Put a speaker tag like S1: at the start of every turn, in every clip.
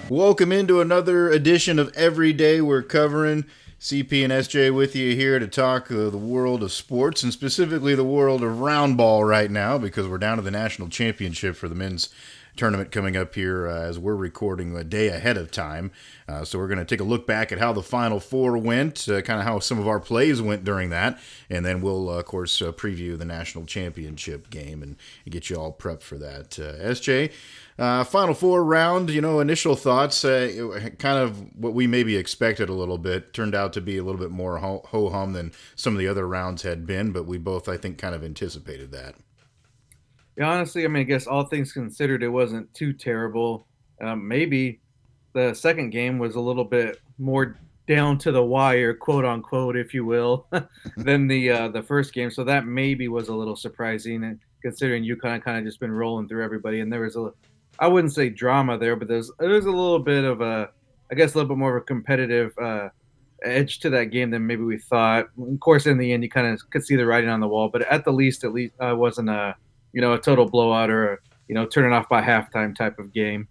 S1: Welcome into another edition of Every Day We're Covering. CP and SJ with you here to talk the world of sports and specifically the world of round ball right now because we're down to the national championship for the men's tournament coming up here as we're recording a day ahead of time. So we're going to take a look back at how the Final Four went, kind of how some of our plays went during that, and then we'll, of course, preview the national championship game and get you all prepped for that. SJ, Final Four round, initial thoughts, kind of what we maybe expected a little bit, turned out to be a little bit more ho-hum than some of the other rounds had been, but we both, I think, kind of anticipated that.
S2: Yeah, honestly, I guess all things considered, it wasn't too terrible. Maybe the second game was a little bit more down to the wire, quote unquote, if you will, than the first game. So that maybe was a little surprising, and considering UConn kind of just been rolling through everybody, and there was I wouldn't say drama there, but there's a little bit of I guess, a little bit more of a competitive edge to that game than maybe we thought. Of course, in the end, you kind of could see the writing on the wall, but at least, wasn't a total blowout or turning off by halftime type of game.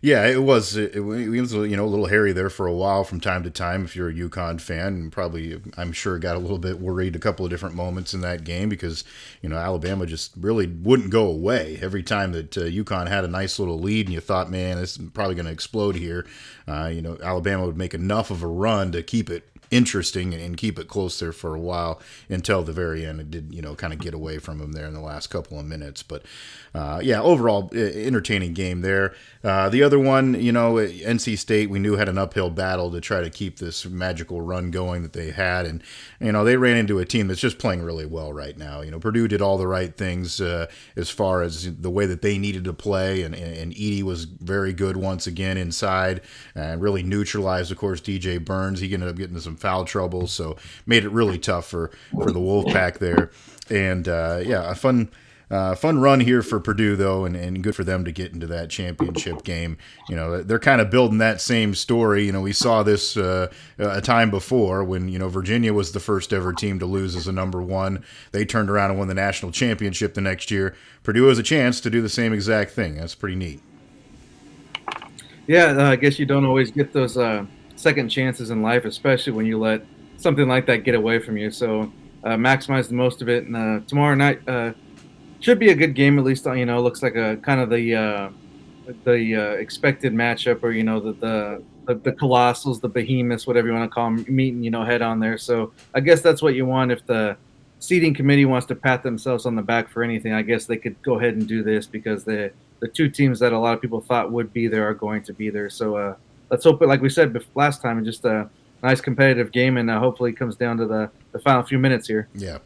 S1: Yeah, it was. It was a little hairy there for a while from time to time. If you're a UConn fan, and probably I'm sure got a little bit worried a couple of different moments in that game because Alabama just really wouldn't go away. Every time that UConn had a nice little lead, and you thought, man, this is probably going to explode here. Alabama would make enough of a run to keep it interesting and keep it close there for a while until the very end. It did, kind of get away from him there in the last couple of minutes. But overall, entertaining game there. The other one, NC State, we knew had an uphill battle to try to keep this magical run going that they had. And, they ran into a team that's just playing really well right now. Purdue did all the right things as far as the way that they needed to play. And Edey was very good once again inside and really neutralized, of course, DJ Burns. He ended up getting some foul trouble, so made it really tough for the Wolfpack there. And a fun run here for Purdue, though, and good for them to get into that championship game. They're kind of building that same story. We saw this a time before when, Virginia was the first ever team to lose as a number one. They turned around and won the national championship the next year. Purdue has a chance to do the same exact thing. That's pretty neat.
S2: Yeah, I guess you don't always get those second chances in life, especially when you let something like that get away from you. So maximize the most of it. And tomorrow night should be a good game. At least looks like a kind of the expected matchup, or the Colossals, the Behemoths, whatever you want to call them, meeting head on there. So I guess that's what you want. If the seating committee wants to pat themselves on the back for anything, I guess they could go ahead and do this because the two teams that a lot of people thought would be there are going to be there. So let's hope it, like we said last time, just a nice competitive game, and hopefully it comes down to the final few minutes here.
S1: Yeah.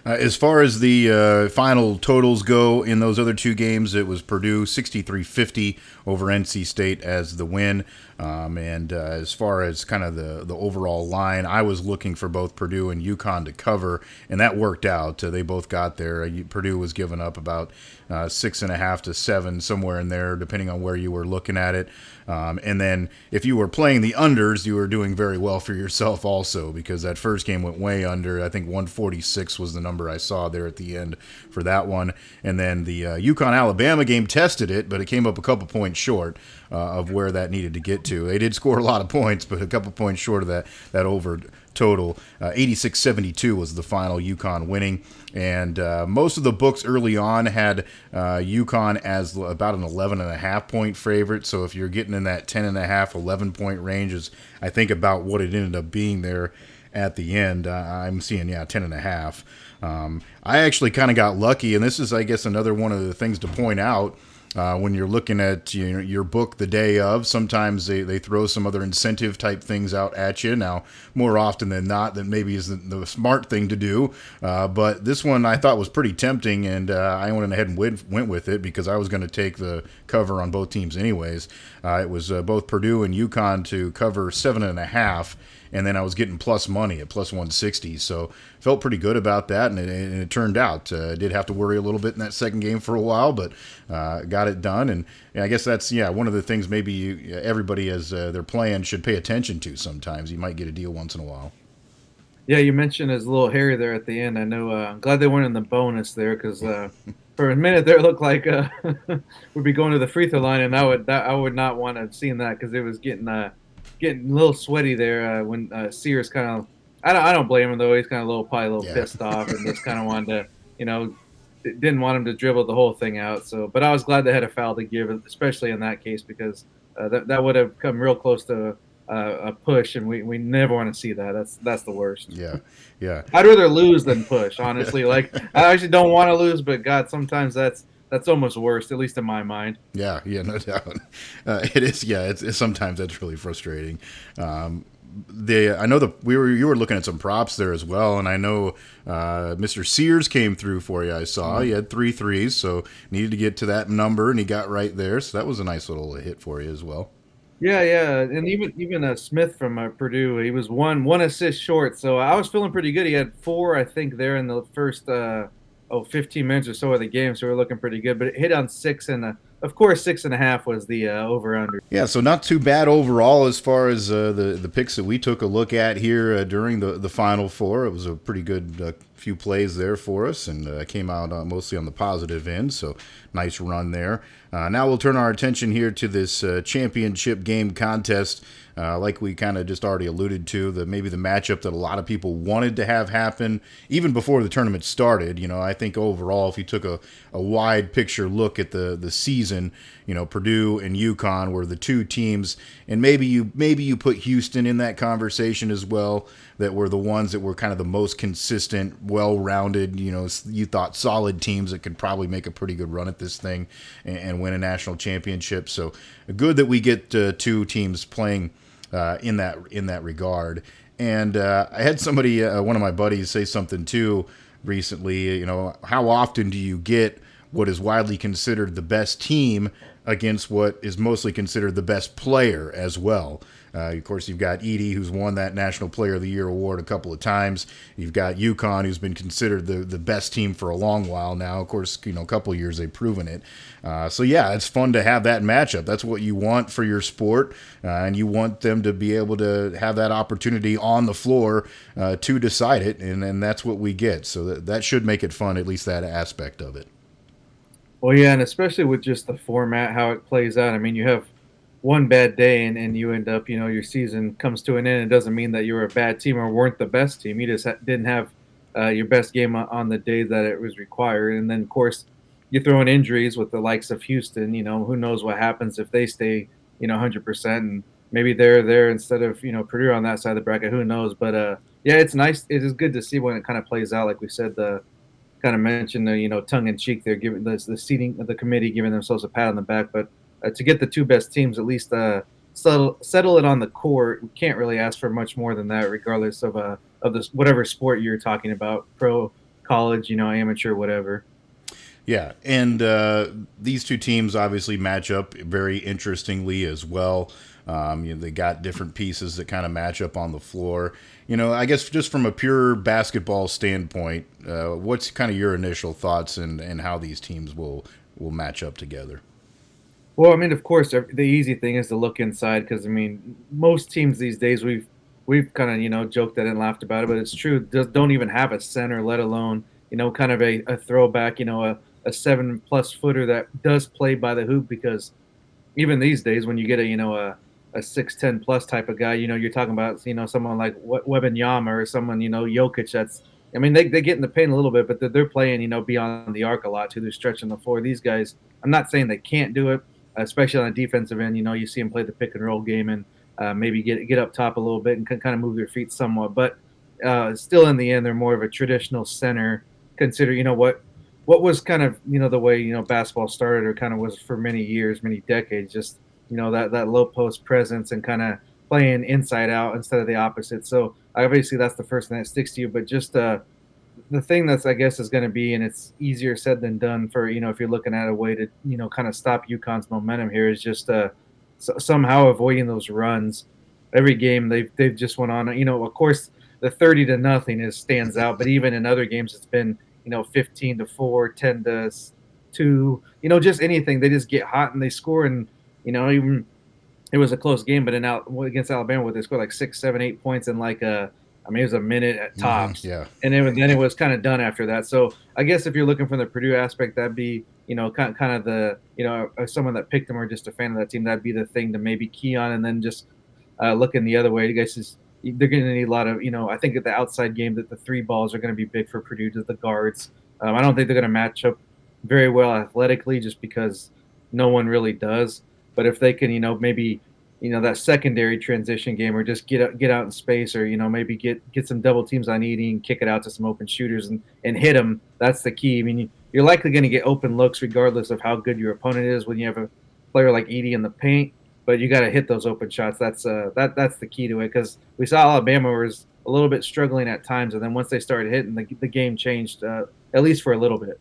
S1: As far as the final totals go in those other two games, it was Purdue 63-50 over NC State as the win. And as far as kind of the overall line, I was looking for both Purdue and UConn to cover, and that worked out. They both got there. Purdue was giving up about 6.5 to 7, somewhere in there, depending on where you were looking at it. And then if you were playing the unders, you were doing very well for yourself also, because that first game went way under. I think 146 was the number I saw there at the end for that one. And then the UConn-Alabama game tested it, but it came up a couple points short of where that needed to get to. They did score a lot of points, but a couple points short of that over total. 86-72 was the final, UConn winning. And most of the books early on had UConn as about an 11.5 point favorite. So if you're getting in that 10.5, 11 point range is, I think, about what it ended up being there at the end. I'm seeing, 10.5. I actually kind of got lucky, and this is, I guess, another one of the things to point out. When you're looking at your book the day of, sometimes they throw some other incentive type things out at you. Now, more often than not, that maybe isn't the smart thing to do. But this one I thought was pretty tempting, and I went ahead and went with it because I was going to take the cover on both teams anyways. It was both Purdue and UConn to cover 7.5. And then I was getting plus money at plus 160, so felt pretty good about that, and it turned out. Did have to worry a little bit in that second game for a while, but got it done. And I guess that's one of the things maybe everybody as they're playing should pay attention to. Sometimes you might get a deal once in a while.
S2: Yeah, you mentioned his little Harry there at the end. I know. I'm glad they weren't in the bonus there because for a minute there, it looked like we'd be going to the free throw line, and I would not want to have seen that because it was getting a little sweaty there when Sears kind of. I don't blame him though. He's kind of probably a little
S1: Yeah.
S2: pissed off and just kind of wanted to, didn't want him to dribble the whole thing out. So, but I was glad they had a foul to give, especially in that case, because that would have come real close to a push, and we never want to see that. That's the worst.
S1: Yeah. Yeah.
S2: I'd rather lose than push, honestly. Like I actually don't want to lose, but God, sometimes that's almost worse, at least in my mind.
S1: Yeah, yeah, no doubt. It is. Yeah, it's sometimes that's really frustrating. I know you were looking at some props there as well, and I know Mr. Sears came through for you. I saw he had 3 threes, so needed to get to that number, and he got right there. So that was a nice little hit for you as well.
S2: Yeah, yeah, and even Smith from Purdue, he was one assist short, so I was feeling pretty good. He had 4, I think, there in the first 15 minutes or so of the game, so we were looking pretty good. But it hit on 6, and of course 6.5 was the over under.
S1: Yeah, so not too bad overall as far as the picks that we took a look at here during the Final Four. It was a pretty good few plays there for us, and came out mostly on the positive end, so nice run there. Now we'll turn our attention here to this championship game contest. Like we kind of just already alluded to, maybe the matchup that a lot of people wanted to have happen even before the tournament started. I think overall, if you took a wide picture look at the season, Purdue and UConn were the 2 teams, and maybe you put Houston in that conversation as well, that were the ones that were kind of the most consistent, well-rounded, you thought solid teams that could probably make a pretty good run at this thing and win a national championship. So good that we get 2 teams playing in that regard. And I had somebody, one of my buddies, say something too recently. How often do you get what is widely considered the best team against what is mostly considered the best player as well? Of course, you've got Edey, who's won that National Player of the Year award a couple of times. You've got UConn, who's been considered the best team for a long while now. Of course, a couple of years they've proven it. So, yeah, it's fun to have that matchup. That's what you want for your sport, and you want them to be able to have that opportunity on the floor to decide it, and that's what we get. So that should make it fun, at least that aspect of it.
S2: Well, yeah, and especially with just the format, how it plays out. I mean, you have one bad day and you end up, your season comes to an end. It doesn't mean that you were a bad team or weren't the best team. You just didn't have your best game on the day that it was required. And then, of course, you throw in injuries with the likes of Houston. Who knows what happens if they stay, 100%. And maybe they're there instead of, Purdue on that side of the bracket. Who knows? But, yeah, it's nice. It is good to see when it kind of plays out. Like we said, kind of mentioned the tongue in cheek, they're giving the seating of the committee giving themselves a pat on the back, but to get the 2 best teams at least settle it on the court, we can't really ask for much more than that, regardless of this whatever sport you're talking about, pro, college, amateur, whatever.
S1: Yeah, and these 2 teams obviously match up very interestingly as well. They got different pieces that kind of match up on the floor. I guess just from a pure basketball standpoint, what's kind of your initial thoughts and how these teams will match up together?
S2: Well, I mean, of course, the easy thing is to look inside because, I mean, most teams these days we've kind of, joked at it and laughed about it, but it's true, don't even have a center, let alone, kind of a throwback, a 7+ footer that does play by the hoop, because even these days when you get a 6'10 plus type of guy, you're talking about, someone like Wembanyama or someone, Jokic, that's, I mean, they get in the paint a little bit, but they're playing, beyond the arc a lot too. They're stretching the floor. These guys, I'm not saying they can't do it, especially on the defensive end. You see them play the pick and roll game and maybe get up top a little bit and kind of move their feet somewhat. But still, in the end, they're more of a traditional center. Consider, what was kind of, the way, basketball started, or kind of was for many years, many decades, just, that low post presence and kind of playing inside out instead of the opposite. So obviously that's the first thing that sticks to you, but just the thing that's, I guess, is going to be, and it's easier said than done for, if you're looking at a way to, kind of stop UConn's momentum here, is just somehow avoiding those runs. Every game they've just went on, of course the 30-0 stands out, but even in other games it's been, 15-4, 10-2, just anything. They just get hot and they score, and, even it was a close game, but against Alabama, where they scored like 6, 7, 8 points in like I mean, it was a minute at tops,
S1: Yeah.
S2: and then it was kind of done after that. So I guess if you're looking from the Purdue aspect, that'd be kind of the someone that picked them or just a fan of that team. That'd be the thing to maybe key on, and then just looking the other way. You guys is they're going to need a lot of I think at the outside game that the three balls are going to be big for Purdue to the guards. I don't think they're going to match up very well athletically just because no one really does. But if they can, maybe that secondary transition game, or just get out in space, or maybe get some double teams on Edie and kick it out to some open shooters and hit them. That's the key. I mean, you're likely going to get open looks regardless of how good your opponent is when you have a player like Edie in the paint. But you got to hit those open shots. That's the key to it, because we saw Alabama was a little bit struggling at times, and then once they started hitting, the game changed at least for a little bit.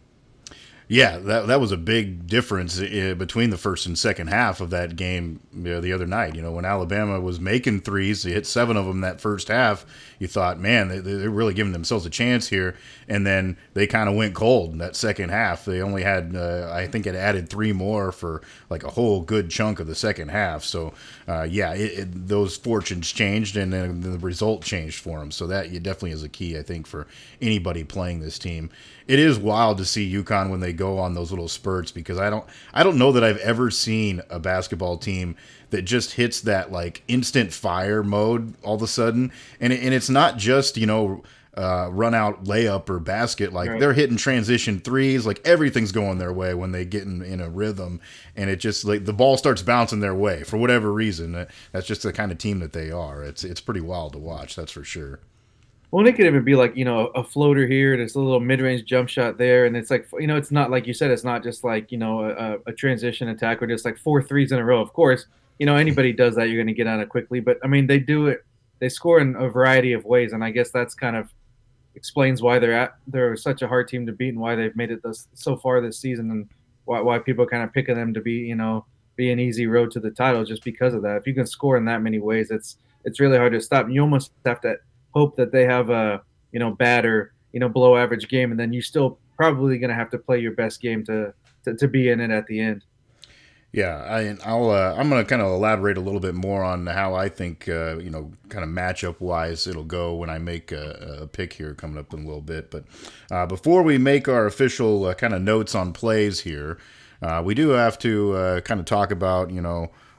S1: Yeah, that was a big difference between the first and second half of that game the other night. When Alabama was making threes, they hit 7 of them that first half. You thought, man, they're really giving themselves a chance here. And then they kind of went cold in that second half. They only had, I think it added 3 more for like a whole good chunk of the second half. So, those fortunes changed, and then the result changed for them. So that definitely is a key, I think, for anybody playing this team. It is wild to see UConn when they go on those little spurts, because I don't know that I've ever seen a basketball team that just hits that like instant fire mode all of a sudden, and it's not just run out layup or basket. Like,
S2: Right.
S1: they're hitting transition threes, like everything's going their way when they get in a rhythm, and it just like the ball starts bouncing their way for whatever reason. That's just the kind of team that they are. It's pretty wild to watch, that's for sure.
S2: Well, it could even be like, a floater here, and it's a little mid-range jump shot there, and it's like, it's not like you said, it's not just like, a transition attack or just like 4 threes in a row. Of course, anybody does that, you're going to get on it quickly. But I mean, they do it, they score in a variety of ways, and I guess that's kind of explains why they're such a hard team to beat, and why they've made it so far this season, and why people kind of picking them to be an easy road to the title, just because of that. If you can score in that many ways, it's really hard to stop. And you almost have to hope that they have a bad or below average game, and then you still probably going to have to play your best game to be in it at the end.
S1: Yeah, I'm going to kind of elaborate a little bit more on how I think kind of matchup wise it'll go when I make a pick here coming up in a little bit. But before we make our official kind of notes on plays here, we do have to kind of talk about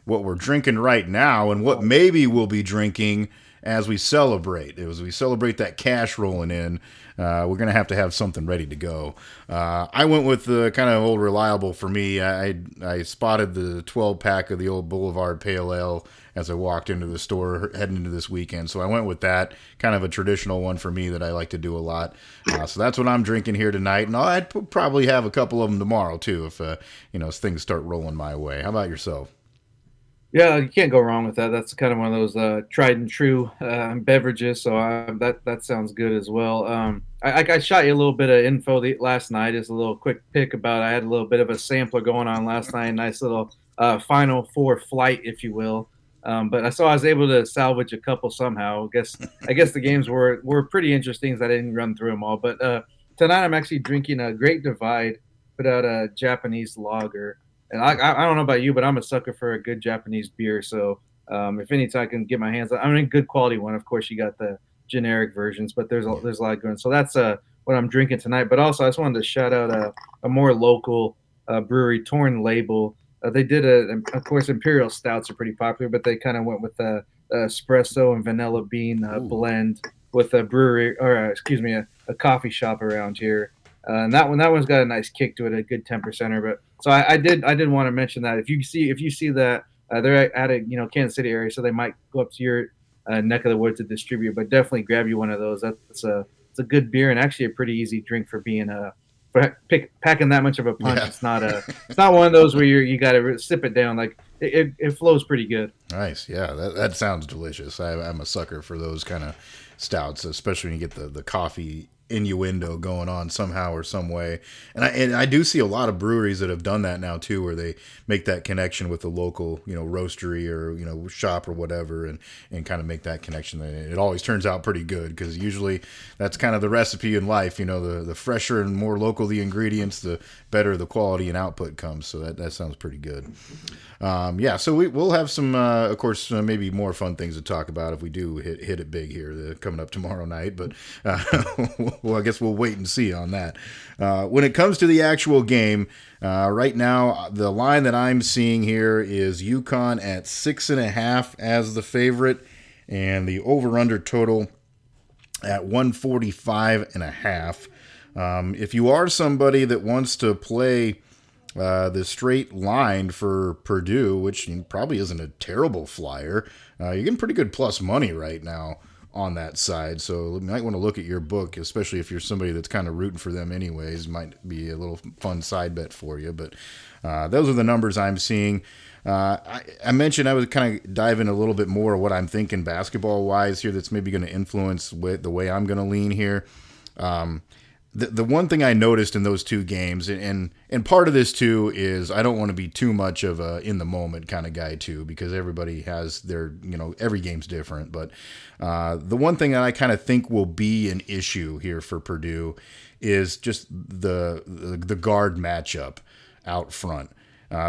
S1: what we're drinking right now and what maybe we'll be drinking as we celebrate. As we celebrate that cash rolling in, we're going to have something ready to go. I went with the kind of old reliable for me. I spotted the 12-pack of the old Boulevard Pale Ale as I walked into the store heading into this weekend. So I went with that, kind of a traditional one for me that I like to do a lot. So that's what I'm drinking here tonight. And I'd probably have a couple of them tomorrow, too, if as things start rolling my way. How about yourself?
S2: Yeah, you can't go wrong with that. That's kind of one of those tried and true beverages. So that sounds good as well. I shot you a little bit of info last night. Just a little quick pick about. I had a little bit of a sampler going on last night. Nice little Final Four flight, if you will. But I was able to salvage a couple somehow. I guess the games were pretty interesting, as I didn't run through them all. But tonight I'm actually drinking a Great Divide, put out a Japanese lager. And I don't know about you, but I'm a sucker for a good Japanese beer. So if anytime I can get my hands on, I mean, good quality one. Of course, you got the generic versions, but there's a lot of good ones. So that's what I'm drinking tonight. But also, I just wanted to shout out a more local brewery, Torn Label. They did of course, Imperial Stouts are pretty popular, but they kind of went with the espresso and vanilla bean blend with a brewery, or excuse me, a coffee shop around here. And that one's got a nice kick to it, a good 10%er. But so I did want to mention that if you see that they're at a Kansas City area, so they might go up to your neck of the woods to distribute. But definitely grab you one of those. It's a good beer, and actually a pretty easy drink for being packing that much of a punch. Yeah. It's not one of those where you got to sip it down. Like it flows pretty good.
S1: Nice, yeah, that sounds delicious. I'm a sucker for those kind of stouts, especially when you get the coffee innuendo going on somehow or some way. And I do see a lot of breweries that have done that now too, where they make that connection with the local, roastery or shop or whatever, and kind of make that connection. And it always turns out pretty good because usually that's kind of the recipe in life. The fresher and more local the ingredients, the better the quality and output comes. So that sounds pretty good. Yeah, so we'll have some, of course, maybe more fun things to talk about if we do hit it big here coming up tomorrow night. But well, I guess we'll wait and see on that. When it comes to the actual game, right now the line that I'm seeing here is UConn at 6.5 as the favorite, and the over/under total at 145.5. If you are somebody that wants to play the straight line for Purdue, which probably isn't a terrible flyer, you're getting pretty good plus money right now on that side. So you might want to look at your book, especially if you're somebody that's kind of rooting for them anyways. Might be a little fun side bet for you. But those are the numbers I'm seeing. I mentioned I was kind of diving a little bit more of what I'm thinking basketball-wise here that's maybe going to influence the way I'm going to lean here. The one thing I noticed in those two games, and part of this too is I don't want to be too much of a in the moment kind of guy too, because everybody has their, every game's different. But the one thing that I kind of think will be an issue here for Purdue is just the guard matchup out front.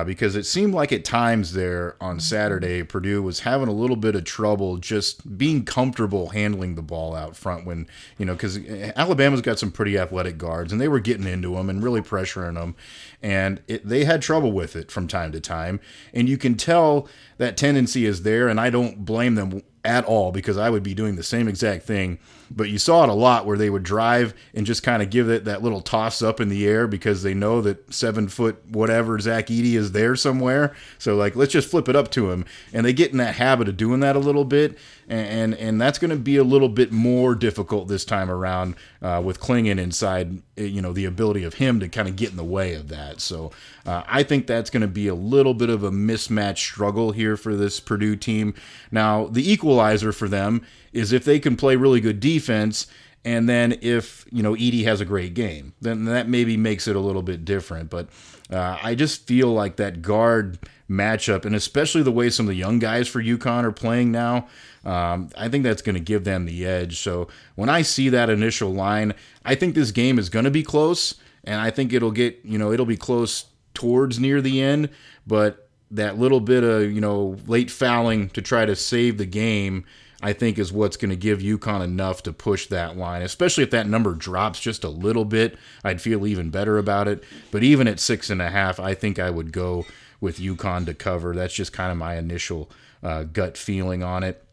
S1: Because it seemed like at times there on Saturday, Purdue was having a little bit of trouble just being comfortable handling the ball out front when, because Alabama's got some pretty athletic guards and they were getting into them and really pressuring them. And they had trouble with it from time to time. And you can tell that tendency is there, and I don't blame them at all because I would be doing the same exact thing. But you saw it a lot where they would drive and just kind of give it that little toss up in the air because they know that 7 foot whatever Zach Edey is there somewhere. So let's just flip it up to him. And they get in that habit of doing that a little bit. And that's going to be a little bit more difficult this time around with Klingon inside, the ability of him to kind of get in the way of that. So I think that's going to be a little bit of a mismatch struggle here for this Purdue team. Now, the equalizer for them is if they can play really good defense, and then if, Edey has a great game, then that maybe makes it a little bit different. But I just feel like that guard matchup, and especially the way some of the young guys for UConn are playing now, I think that's going to give them the edge. So when I see that initial line, I think this game is going to be close, and I think it'll get, it'll be close towards near the end, but that little bit of, late fouling to try to save the game, I think is what's going to give UConn enough to push that line, especially if that number drops just a little bit. I'd feel even better about it. But even at 6.5, I think I would go with UConn to cover. That's just kind of my initial gut feeling on it.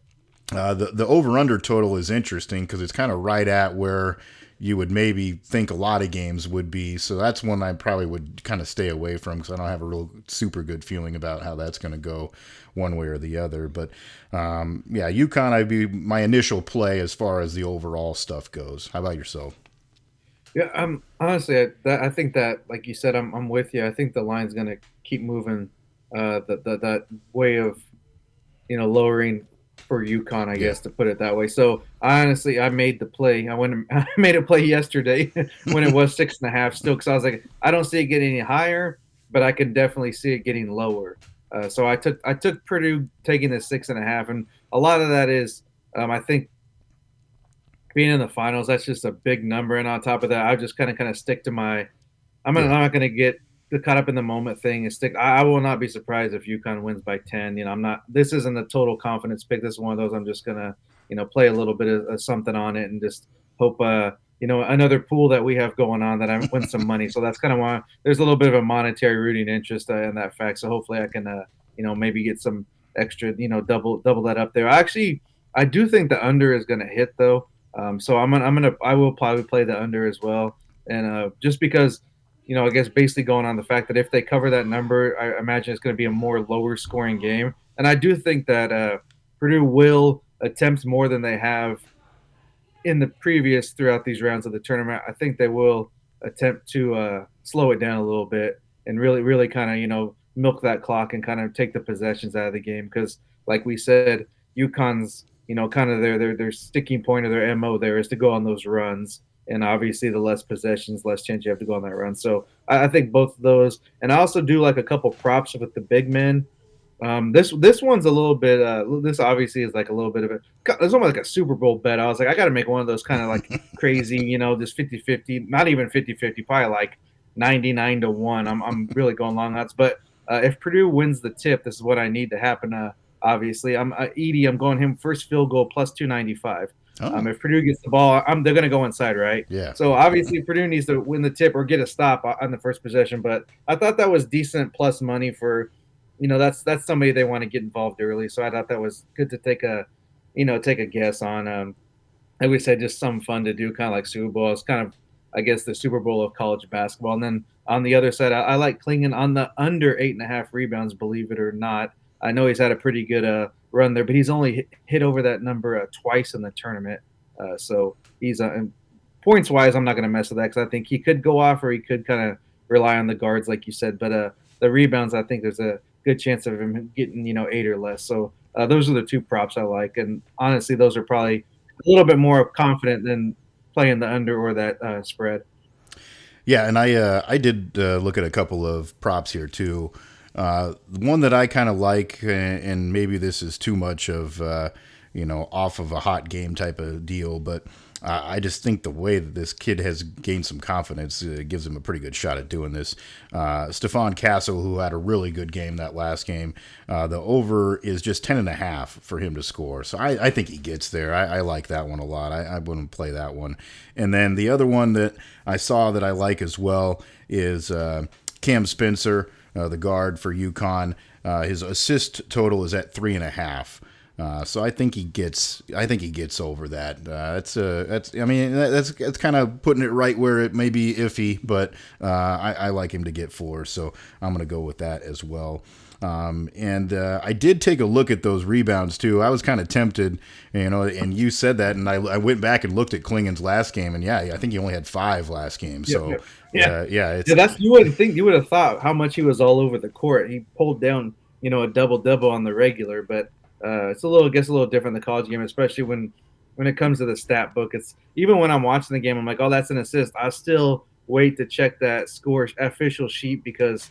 S1: The over-under total is interesting because it's kind of right at where you would maybe think a lot of games would be. So that's one I probably would kind of stay away from because I don't have a real super good feeling about how that's going to go one way or the other. But yeah, UConn I'd be my initial play as far as the overall stuff goes. How about yourself?
S2: Yeah, honestly, I think that, like you said, I'm with you. I think the line's going to keep moving that way of, lowering for UConn, I guess, to put it that way. So honestly, I made the play. I made a play yesterday when it was 6.5 still, because I was like, I don't see it getting any higher, but I can definitely see it getting lower. So I took Purdue taking the 6.5, and a lot of that is, I think, being in the finals. That's just a big number, and on top of that, I just kind of stick to my. I'm not going to get caught up in the moment thing and stick. I will not be surprised if UConn wins by 10. I'm not. This isn't a total confidence pick. This is one of those I'm just gonna play a little bit of something on it and just hope another pool that we have going on that I win some money. So that's kind of why there's a little bit of a monetary rooting interest in that fact. So hopefully I can maybe get some extra double that up there. I do think the under is gonna hit though. So I will probably play the under as well, and just because. I guess basically going on the fact that if they cover that number, I imagine it's going to be a more lower scoring game. And I do think that Purdue will attempt more than they have in the previous throughout these rounds of the tournament. I think they will attempt to slow it down a little bit and really kind of, milk that clock and kind of take the possessions out of the game. Because like we said, UConn's, kind of their sticking point or their MO there is to go on those runs. and obviously the less possessions, less chance you have to go on that run. So I think both of those, and I also do like a couple props with the big men. This one's a little bit. This obviously is like a little bit of a. It's almost like a Super Bowl bet. I was like, I got to make one of those kind of like crazy, just 50-50, not even 50-50, probably like 99-1. I'm really going long odds. But if Purdue wins the tip, this is what I need to happen. Obviously, I'm Edie. I'm going him first field goal plus 295.
S1: Oh,
S2: If Purdue gets the ball, they're going to go inside, right?
S1: yeah.
S2: So obviously Purdue needs to win the tip or get a stop on the first possession. But I thought that was decent plus money for, that's somebody they want to get involved early. So I thought that was good to take a guess on. Like we said, just some fun to do, kind of like Super Bowl. It's kind of, I guess, the Super Bowl of college basketball. And then on the other side, I like Klingon on the under 8.5 rebounds, believe it or not. I know he's had a pretty good run there, but he's only hit over that number twice in the tournament. So he's points wise, I'm not going to mess with that because I think he could go off or he could kind of rely on the guards, like you said. But the rebounds, I think there's a good chance of him getting 8 or less. So those are the two props I like, and honestly, those are probably a little bit more confident than playing the under or that spread.
S1: Yeah, and I did look at a couple of props here too. One that I kind of like, and maybe this is too much of off of a hot game type of deal, but I just think the way that this kid has gained some confidence gives him a pretty good shot at doing this. Stephon Castle, who had a really good game that last game, the over is just 10.5 for him to score. So I think he gets there. I like that one a lot. I wouldn't play that one. And then the other one that I saw that I like as well is Cam Spencer, the guard for UConn. His assist total is at 3.5. So I think he gets over that. That's kind of putting it right where it may be iffy, but I like him to get 4, so I'm going to go with that as well. And I did take a look at those rebounds too. I was kind of tempted, and you said that, and I went back and looked at Klingon's last game, and I think he only had 5 last game. So
S2: that's you wouldn't think. You would have thought how much he was all over the court. He pulled down a double on the regular, but. It's a little different in the college game, especially when it comes to the stat book. It's even when I'm watching the game, I'm like, oh, that's an assist. I still wait to check that score official sheet because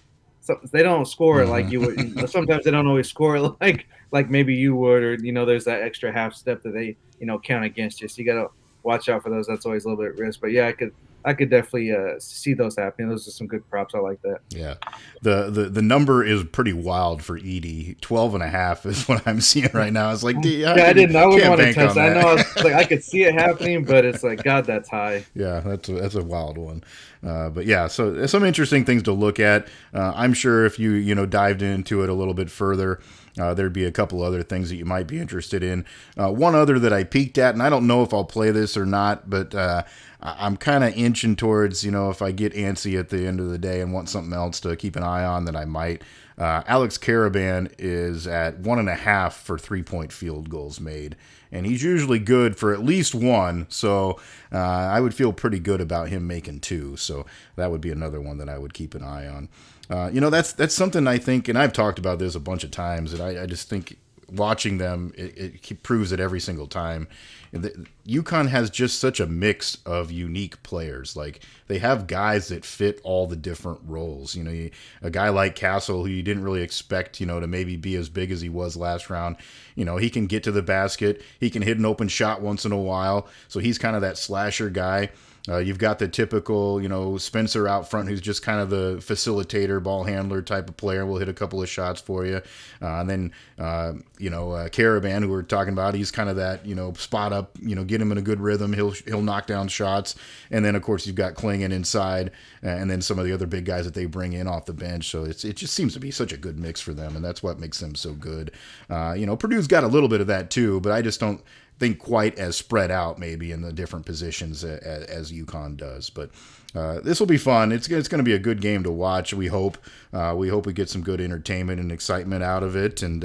S2: they don't score it like you would. Sometimes they don't always score it like maybe you would, or there's that extra half step that they count against you. So you got to watch out for those. That's always a little bit at risk. But yeah, I could definitely see those happening. Those are some good props. I like that.
S1: Yeah. The number is pretty wild for Edie. 12.5 is what I'm seeing right now. It's like,
S2: I wouldn't want to touch that. I know I could see it happening, but it's like, God, that's high.
S1: Yeah, that's a wild one. But yeah, so some interesting things to look at. I'm sure if you dived into it a little bit further, there'd be a couple other things that you might be interested in. One other that I peeked at, and I don't know if I'll play this or not, but I'm kind of inching towards, if I get antsy at the end of the day and want something else to keep an eye on, then I might. Alex Caravan is at 1.5 for 3-point field goals made, and he's usually good for at least 1, so I would feel pretty good about him making 2, so that would be another one that I would keep an eye on. That's something I think, and I've talked about this a bunch of times, and I just think watching them, it proves it every single time. UConn has just such a mix of unique players. Like, they have guys that fit all the different roles. A guy like Castle, who you didn't really expect, to maybe be as big as he was last round. He can get to the basket. He can hit an open shot once in a while. So he's kind of that slasher guy. You've got the typical, Spencer out front, who's just kind of the facilitator, ball handler type of player. Will hit a couple of shots for you. And then, Caravan, who we're talking about, he's kind of that, spot up, get him in a good rhythm. He'll knock down shots. And then, of course, you've got Klingon inside, and then some of the other big guys that they bring in off the bench. So it just seems to be such a good mix for them, and that's what makes them so good. Purdue's got a little bit of that too, but I just don't think quite as spread out maybe in the different positions as UConn does. But this will be fun. It's going to be a good game to watch. We hope we get some good entertainment and excitement out of it. And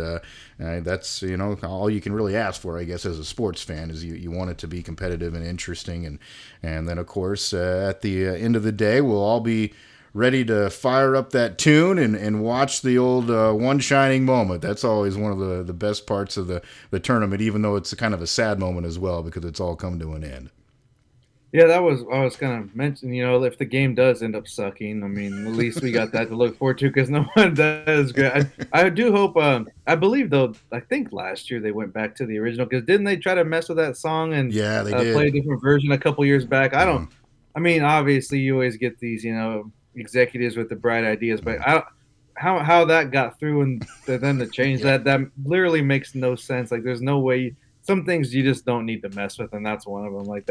S1: that's all you can really ask for, I guess, as a sports fan, is you want it to be competitive and interesting. And then of course at the end of the day, we'll all be ready to fire up that tune and watch the old one shining moment. That's always one of the best parts of the tournament, even though it's kind of a sad moment as well because it's all come to an end.
S2: Yeah, that was I was gonna mention. If the game does end up sucking, I mean, at least we got that to look forward to because no one does good. I do hope. I believe though. I think last year they went back to the original because didn't they try to mess with that song and
S1: Yeah, they
S2: play a
S1: did.
S2: different version a couple years back? I don't.
S1: Mhm.
S2: I mean, obviously you always get these, executives with the bright ideas, but how that got through and for them to change
S1: Yeah.
S2: that literally makes no sense. Like, there's no way. Some things you just don't need to mess with, and that's one of them. Like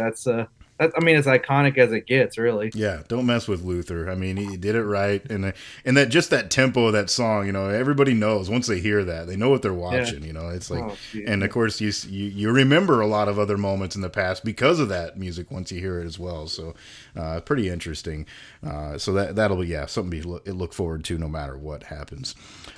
S2: I mean, as iconic as it gets, really.
S1: Yeah, don't mess with Luther. I mean, he did it right, and that just that tempo of that song, everybody knows once they hear that, they know what they're
S2: Yeah.
S1: watching. It's like,
S2: Oh, geez,
S1: and of
S2: yeah.
S1: course you remember a lot of other moments in the past because of that music once you hear it as well. So, pretty interesting. So that'll be something to look forward to no matter what happens.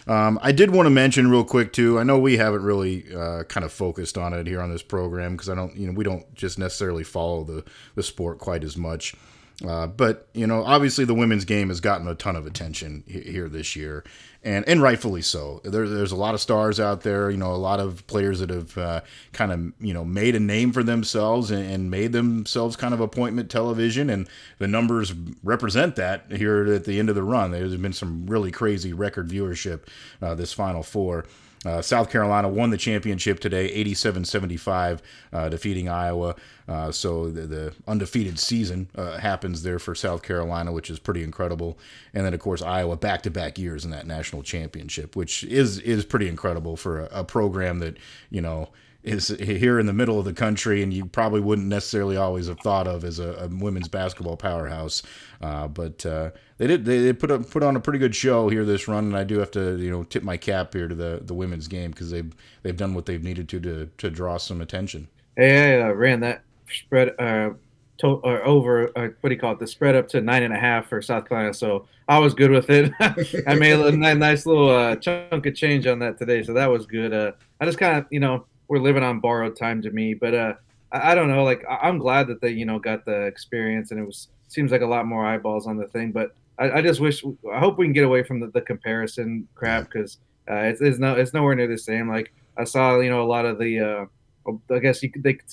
S1: I did want to mention real quick too. I know we haven't really kind of focused on it here on this program because I don't, we don't just necessarily follow the sport quite as much. But obviously the women's game has gotten a ton of attention here this year, and rightfully so. There's a lot of stars out there, a lot of players that have kind of made a name for themselves and made themselves kind of appointment television, and the numbers represent that here at the end of the run. There's been some really crazy record viewership this Final Four. South Carolina won the championship today, 87-75, defeating Iowa. So the undefeated season happens there for South Carolina, which is pretty incredible. And then, of course, Iowa back-to-back years in that national championship, which is pretty incredible for a program that, is here in the middle of the country, and you probably wouldn't necessarily always have thought of as a women's basketball powerhouse. But they put on a pretty good show here this run, and I do have to tip my cap here to the women's game because they've done what they've needed to draw some attention.
S2: Hey, I ran that spread or over what do you call it? The spread up to 9.5 for South Carolina, so I was good with it. I made a nice little chunk of change on that today, so that was good. I just kind of we're living on borrowed time to me, but I don't know. Like I'm glad that they got the experience, and seems like a lot more eyeballs on the thing, but I just wish I hope we can get away from the comparison
S1: Yeah.
S2: crap because it's nowhere near the same. Like I saw a lot of the I guess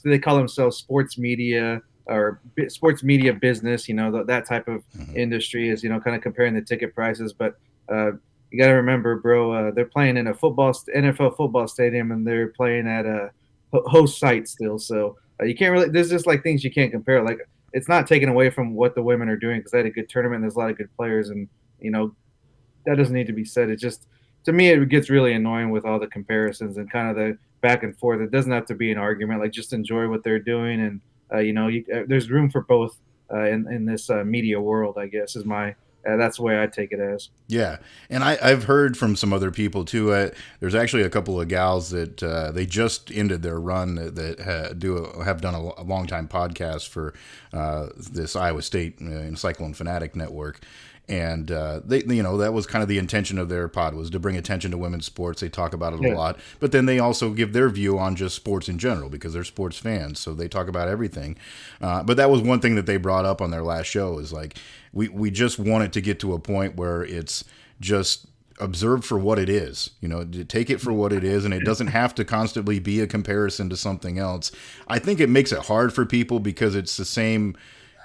S2: they call themselves sports media or sports media business. That type of
S1: Mhm.
S2: industry is kind of comparing the ticket prices. But you got to remember, bro, they're playing in a NFL football stadium, and they're playing at a host site still. So you can't really. There's just like things you can't compare. Like it's not taken away from what the women are doing because they had a good tournament. And there's a lot of good players, and you know that doesn't need to be said. It's just to me it gets really annoying with all the comparisons and kind of the back and forth. It doesn't have to be an argument. Like just enjoy what they're doing, and there's room for both in this media world. I guess is my that's the way I take it as.
S1: Yeah, and I've heard from some other people too. There's actually a couple of gals that they just ended their run that have done a long time podcast for this Iowa State Cyclone Fanatic Network, and they that was kind of the intention of their pod was to bring attention to women's sports. They talk about it a
S2: Yeah,
S1: lot, but then they also give their view on just sports in general because they're sports fans, so they talk about everything. But that was one thing that they brought up on their last show is like we just want it to get to a point where it's just observed for what it is, to take it for what it is, and it doesn't have to constantly be a comparison to something else. I think it makes it hard for people because it's the same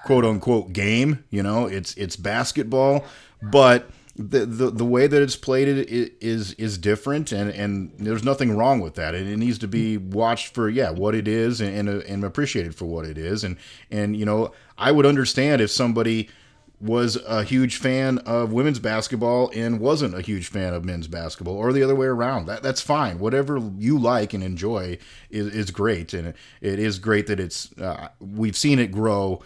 S1: quote unquote game, it's basketball, but the way that it's played is different, and there's nothing wrong with that. It needs to be watched for what it is and appreciated for what it is, and I would understand if somebody was a huge fan of women's basketball and wasn't a huge fan of men's basketball, or the other way around. That's fine. Whatever you like and enjoy is great, and it is great that it's we've seen it grow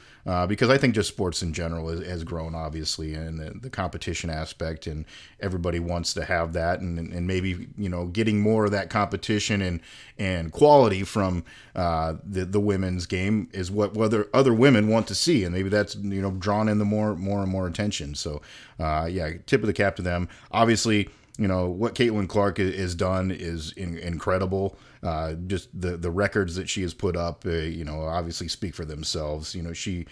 S1: because I think just sports in general has grown, obviously, and the competition aspect, and everybody wants to have that, and maybe getting more of that competition and quality from the women's game is what other women want to see, and maybe that's drawn in the more and more attention. So tip of the cap to them. Obviously, what Caitlin Clark has done is incredible. Just the records that she has put up, obviously speak for themselves. She,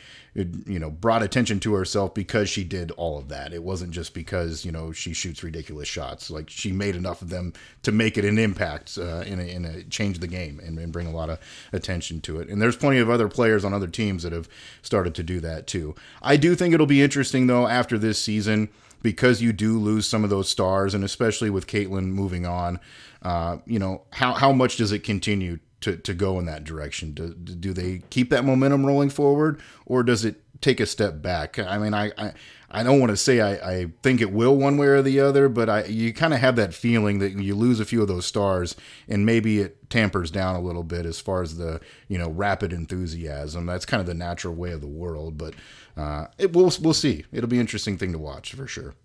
S1: brought attention to herself because she did all of that. It wasn't just because, she shoots ridiculous shots. Like, she made enough of them to make it an impact, change the game and bring a lot of attention to it. And there's plenty of other players on other teams that have started to do that too. I do think it'll be interesting though after this season, because you do lose some of those stars, and especially with Caitlin moving on, how much does it continue to go in that direction? Do they keep that momentum rolling forward, or does it take a step back? I mean, I don't want to say I think it will one way or the other, but you kind of have that feeling that you lose a few of those stars, and maybe it tampers down a little bit as far as the rapid enthusiasm. That's kind of the natural way of the world, but we'll see. It'll be an interesting thing to watch for sure.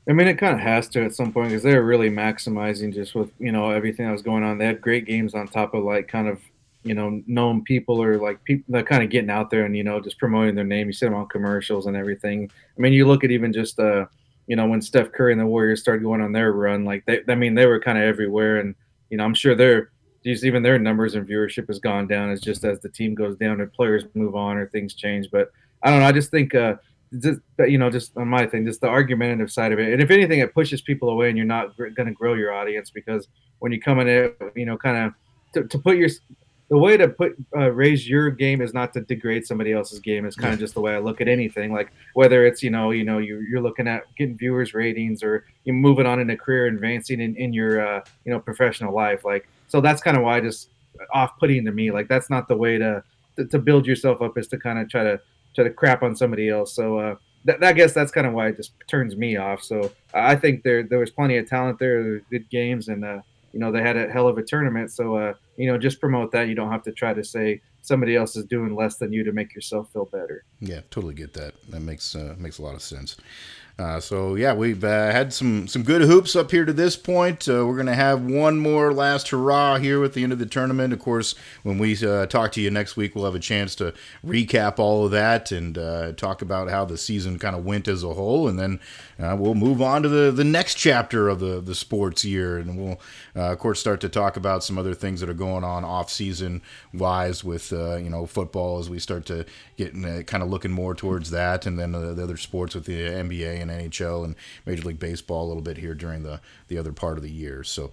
S2: I mean, it kind of has to at some point, because they're really maximizing just with everything that was going on. They had great games on top of like kind of known people, or like people that kind of getting out there and just promoting their name. You see them on commercials and everything. I mean, you look at even just when Steph Curry and the Warriors started going on their run, like they were kind of everywhere, and I'm sure even their numbers and viewership has gone down as the team goes down and players move on or things change. But I don't know. I just think just on my thing, just the argumentative side of it. And if anything, it pushes people away, and you're not going to grow your audience, because when you come in it, kind of to put the way to raise your game is not to degrade somebody else's game. Is kind of just the way I look at anything. Like whether it's you're looking at getting viewers ratings, or you're moving on in a career, advancing in your professional life. Like, so that's kind of why just off-putting to me. Like, that's not the way to build yourself up, is to kind of try to crap on somebody else. So I guess that's kind of why it just turns me off. So I think there was plenty of talent there, good games, and they had a hell of a tournament. So just promote that. You don't have to try to say somebody else is doing less than you to make yourself feel better.
S1: Yeah, totally get that. That makes a lot of sense. So yeah, we've had some good hoops up here to this point. We're going to have one more last hurrah here at the end of the tournament. Of course, when we talk to you next week, we'll have a chance to recap all of that and talk about how the season kind of went as a whole, and then we'll move on to the next chapter of the sports year, and we'll of course start to talk about some other things that are going on off season wise with football, as we start to get kind of looking more towards that, and then the other sports with the NBA and NHL and Major League Baseball a little bit here during the other part of the year. So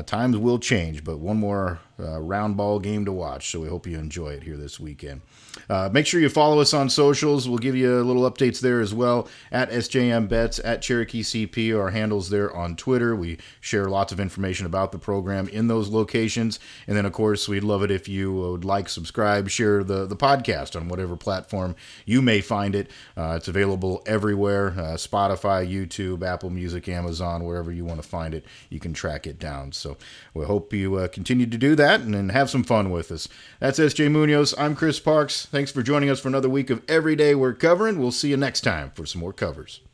S1: times will change, but one more round ball game to watch. So we hope you enjoy it here this weekend. Make sure you follow us on socials. We'll give you little updates there as well, at SJM Bets, at Cherokee CP, our handles there on Twitter. We share lots of information about the program in those locations. And then, of course, we'd love it if you would like, subscribe, share the podcast on whatever platform you may find it. It's available everywhere, Spotify, YouTube, Apple Music, Amazon, wherever you want to find it, you can track it down. So we hope you continue to do that and have some fun with us. That's SJ Munoz. I'm Chris Parks. Thanks for joining us for another week of Everyday We're Covering. We'll see you next time for some more covers.